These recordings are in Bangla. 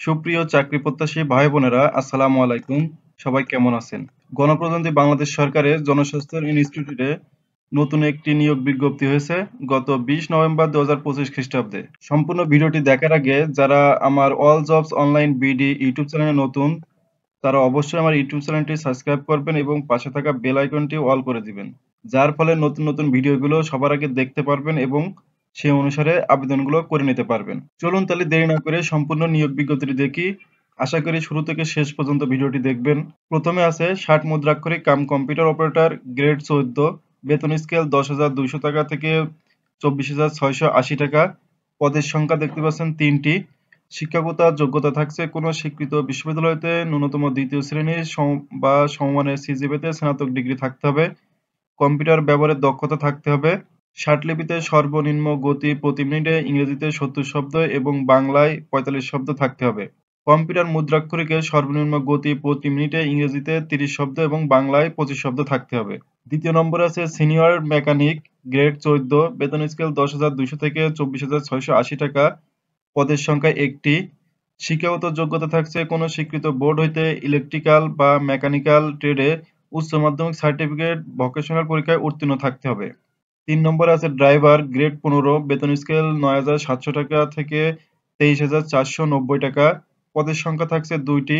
সুপ্রিয় চাকরি প্রত্যাশী ভাই বোনেরা, আসসালামু আলাইকুম। সবাই কেমন আছেন? গণপ্রজাতন্ত্রী বাংলাদেশ সরকারের জনস্বাস্থ্য ইনস্টিটিউটে নতুন একটি নিয়োগ বিজ্ঞপ্তি হয়েছে গত 20 নভেম্বর 2025 খ্রিস্টাব্দে। সম্পূর্ণ ভিডিওটি দেখার আগে যারা আমার all jobs online BD YouTube চ্যানেলে নতুন, তারা অবশ্যই আমার ইউটিউব চ্যানেলটি সাবস্ক্রাইব করবেন এবং পাশে থাকা বেল আইকনটি অল করে দিবেন, যার ফলে নতুন নতুন ভিডিওগুলো সবার আগে দেখতে পারবেন এবং সেই অনুসারে আবেদনগুলো করে নিতে পারবেন। চলুন তাহলে দেরি না করে সম্পূর্ণ নিয়োগ বিজ্ঞপ্তিটি দেখি। আশা করি শুরু থেকে শেষ পর্যন্ত ভিডিওটি দেখবেন। প্রথমে আছে 60 মুদ্রাক্ষরিক কাম কম্পিউটার অপারেটর, গ্রেড 14, বেতন স্কেল 10,200 টাকা থেকে 24,680 টাকা। পদের সংখ্যা দেখতে পাচ্ছেন 3টি। শিক্ষাগত যোগ্যতা থাকছে কোনো স্বীকৃত বিশ্ববিদ্যালয় হতে ন্যূনতম দ্বিতীয় শ্রেণীর বা সমমানের সিজিপিএতে স্নাতক ডিগ্রি থাকতে হবে। কম্পিউটার ব্যবহারের দক্ষতা থাকতে হবে। ষাটলিপিতে সর্বনিম্ন গতি প্রতি মিনিটে ইংরেজিতে 70 শব্দ এবং বাংলায় 45 শব্দ থাকতে হবে। কম্পিউটার মুদ্রাক্ষরিকে সর্বনিম্ন গতি প্রতি মিনিটে ইংরেজিতে 30 শব্দ এবং বাংলায় 25 শব্দ থাকতে হবে। দ্বিতীয় নম্বরে আছে সিনিয়র মেকানিক, গ্রেড 14, বেতন স্কেল 10,200 থেকে 24,680 টাকা। পদের সংখ্যা 1টি। শিক্ষাগত যোগ্যতা থাকছে কোনো স্বীকৃত বোর্ড হইতে ইলেকট্রিক্যাল বা মেকানিক্যাল ট্রেডে উচ্চ মাধ্যমিক সার্টিফিকেট ভোকেশনাল পরীক্ষায় উত্তীর্ণ থাকতে হবে। 3 নম্বরে আছে ড্রাইভার, গ্রেড 15, বেতন স্কেল 9,700 টাকা থেকে 23,490 টাকা। পদের সংখ্যা থাকছে 2টি।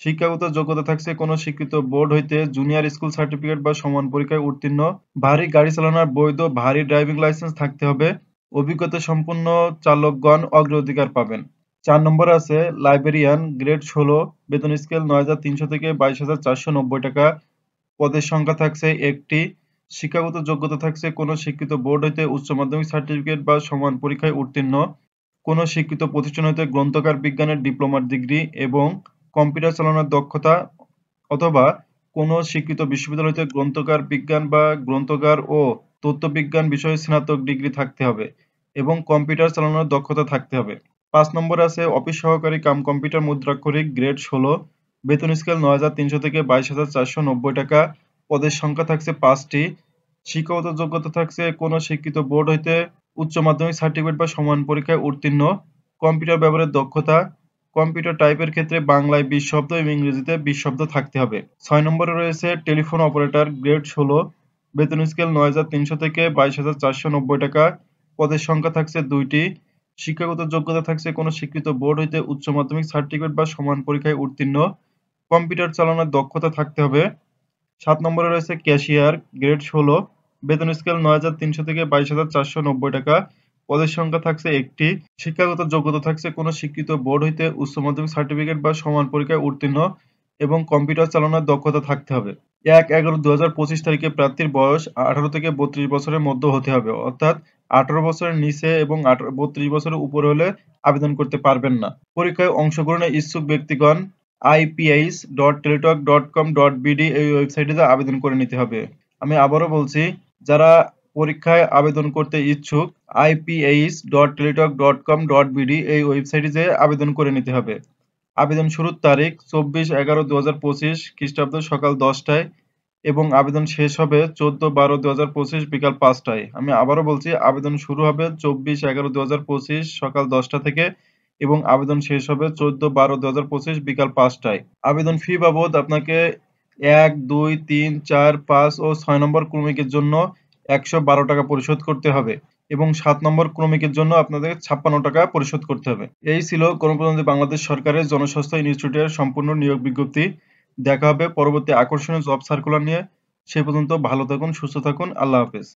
শিক্ষাগত যোগ্যতা থাকছে কোনো স্বীকৃত বোর্ড হইতে জুনিয়র স্কুল সার্টিফিকেট বা সমান পরীক্ষায় উত্তীর্ণ। ভারী গাড়ি চালানোর বৈধ ভারী ড্রাইভিং লাইসেন্স থাকতে হবে। অভিজ্ঞতা সম্পন্ন চালকগণ অগ্রাধিকার পাবেন। 4 নম্বরে আছে লাইব্রেরিয়ান, গ্রেড 16, বেতন স্কেল 9,300 থেকে 22,490 টাকা। পদের সংখ্যা থাকছে 1টি। শিক্ষাগত যোগ্যতা থাকছে কোনো স্বীকৃত বোর্ড হইতে উচ্চ মাধ্যমিক সার্টিফিকেট বা সমান পরীক্ষায় উত্তীর্ণ, কোনো স্বীকৃত প্রতিষ্ঠান হইতে গ্রন্থাগার বিজ্ঞানের ডিপ্লোমার ডিগ্রি এবং কম্পিউটার চালানোর দক্ষতা, অথবা কোনো স্বীকৃত বিশ্ববিদ্যালয় হইতে গ্রন্থাগার বিজ্ঞান বা গ্রন্থাগার ও তথ্যবিজ্ঞান বিষয়ে স্নাতক ডিগ্রি থাকতে হবে এবং কম্পিউটার চালানোর দক্ষতা থাকতে হবে। 5 নম্বরে আছে অফিস সহকারী কাম কম্পিউটার মুদ্রাক্ষরিক, গ্রেড 16, বেতন স্কেল 9,300 থেকে 22,490 টাকা। পদের সংখ্যা থাকছে 5টি। শিক্ষাগত যোগ্যতা থাকছে কোনো স্বীকৃত বোর্ড হইতে উচ্চ মাধ্যমিক সার্টিফিকেট বা সমান পরীক্ষায় উত্তীর্ণ, কম্পিউটার ব্যবহারের দক্ষতা, কম্পিউটার টাইপের ক্ষেত্রে বাংলায় 20 শব্দ এবং ইংরেজিতে 20 শব্দ থাকতে হবে। 6 নম্বরে রয়েছে টেলিফোন অপারেটর, গ্রেড 16, বেতন স্কেল 9,300 থেকে 22,490 টাকা। পদের সংখ্যা থাকছে 2টি। শিক্ষাগত যোগ্যতা থাকছে কোনো স্বীকৃত বোর্ড হইতে উচ্চ মাধ্যমিক সার্টিফিকেট বা সমান পরীক্ষায় উত্তীর্ণ, কম্পিউটার চালানোর দক্ষতা থাকতে হবে। 7 নম্বরে রয়েছে ক্যাশিয়ার, গ্রেড 16, বেতন স্কেল 9,300 থেকে 22,490 টাকা। পদের সংখ্যা থাকছে 1টি। শিক্ষাগত যোগ্যতা থাকছে কোনো স্বীকৃত বোর্ড হইতে উচ্চ মাধ্যমিক সার্টিফিকেট বা সমান পরীক্ষায় উত্তীর্ণ এবং কম্পিউটার চালানোর দক্ষতা থাকতে হবে। 1/11/2025 তারিখে প্রার্থীর বয়স 18 থেকে 32 বছরের মধ্যে হতে হবে, অর্থাৎ 18 বছরের নিচে এবং 32 বছরের উপরে হলে আবেদন করতে পারবেন না। পরীক্ষায় অংশগ্রহণের ইচ্ছুক ব্যক্তিগণ ips.teletalk.com.bd এই ওয়েবসাইটে আবেদন করে নিতে হবে। আমি আবারও বলছি, যারা পরীক্ষায় আবেদন করতে ইচ্ছুক ips.teletalk.com.bd এই ওয়েবসাইটে যেয়ে আবেদন করে নিতে হবে। আবেদন শুরুর তারিখ 24/11/2025 খ্রিস্টাব্দ সকাল 10টায় এবং আবেদন শেষ হবে 14/12/2025 বিকাল 5টায়। আমি আবারও বলছি, আবেদন শুরু হবে 24/11/2025 সকাল 10টা থেকে এবং আবেদন শেষ হবে 14/12/2025 বিকাল 5টায়। আবেদন ফি বাবদ আপনাকে 1, 2, 3, 4, 5 ও 6 নম্বর ক্রমিকের জন্য 112 টাকা পরিশোধ করতে হবে এবং 7 নম্বর ক্রমিকের জন্য আপনাদের 56 টাকা পরিশোধ করতে হবে। এই ছিল গণপ্রজাতন্ত্রী বাংলাদেশ সরকারের জনস্বাস্থ্য ইনস্টিটিউটের সম্পূর্ণ নিয়োগ বিজ্ঞপ্তি। দেখা হবে পরবর্তী আকর্ষণীয় জব সার্কুলার নিয়ে। সে পর্যন্ত ভালো থাকুন, সুস্থ থাকুন। আল্লাহ হাফেজ।